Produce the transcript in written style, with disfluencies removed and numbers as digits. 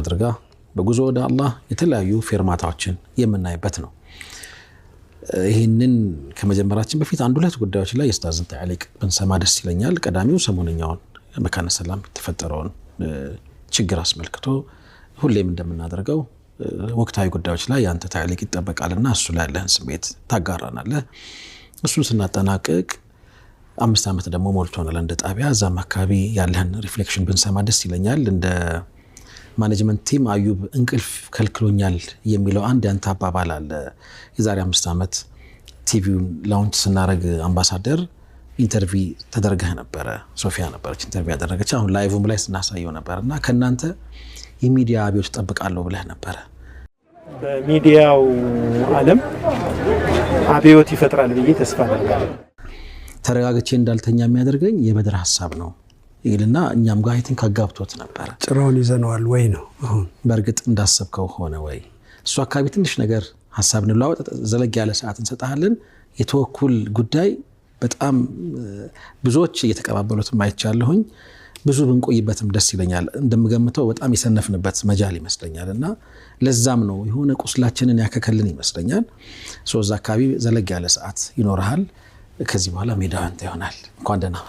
አድርጋ በጉዞ ወደ አላህ የተለያዩ ፌርማታዎችን የምናይበት ነው። ይህንን ከመጀመራችን በፊት አንድ ሁለት ጉዳዮች ላይ የኡስታዝን ተዕሊቅ ብንሰማ ደስ ይለኛል። ቀዳሚው ሰሞነኛውን መካነ ሰላም የተፈጠረውን ችግር አስመልክቶ ሁሌም እንደምናደርገው ወቅታዊ ጉዳዮች ላይ ያንተ ተዕሊቅ ይጠበቃልና እሱ ላይ ያለህን ስሜት ታጋራናለህ። እሱን ስናጠናቅቅ 5 ዓመት ደግሞ ሞልቶናል እንደ ጣቢያ። እዛም አካባቢ ያለህን ሪፍሌክሽን ብንሰማ ደስ ይለኛል። እንደ ማኔጅመንት ቲም አዩብ እንቅልፍ ከልክሎኛል የሚለው አንድ ያንተ አባባል አለ። የዛሬ 5 ዓመት ቲቪውን ላውንች ስናደርግ አምባሳደር ኢንተርቪ ተደርገህ ነበረ። ሶፊያ ነበረች ኢንተርቪ ያደረገች። አሁን ላይቭም ላይ ስናሳየው ነበርና ከናንተ የሚዲያ አብዮት ተጠብቃለሁ ብለህ ነበረ። በሚዲያው ዓለም አብዮት ይፈጥራል ብዬ ተስፋ አደርጋለሁ። ተረጋግቼ እንዳልተኛ የሚያደርገኝ የበድር ሐሳብ ነው ይልና እኛም ጋር አይተን ካጋብቶት ነበር። ጭራውን ይዘነዋል ወይ ነው አሁን በእርግጥ እንዳሰብከው ሆነ ወይ? እሱ አካባቢ ትንሽ ነገር ሐሳብ እንለዋወጥ፣ ዘለግ ያለ ሰዓት እንሰጣለን። የተወኩል ጉዳይ በጣም ብዙዎች እየተቀባበሉት ማይቻለሁኝ። ብዙ ብንቆይበትም ደስ ይለኛል። እንደምገምተው በጣም የሰነፍንበት መጃል ይመስለኛልና ለዛም ነው የሆነ ቁስላችንን ያከከልን ይመስለኛል። ሶዛ አካባቢ ዘለግ ያለ ሰዓት ይኖርሃል። ከዚህ በኋላ ሜዳው አንተ ይሆናል። እንኳን ደህና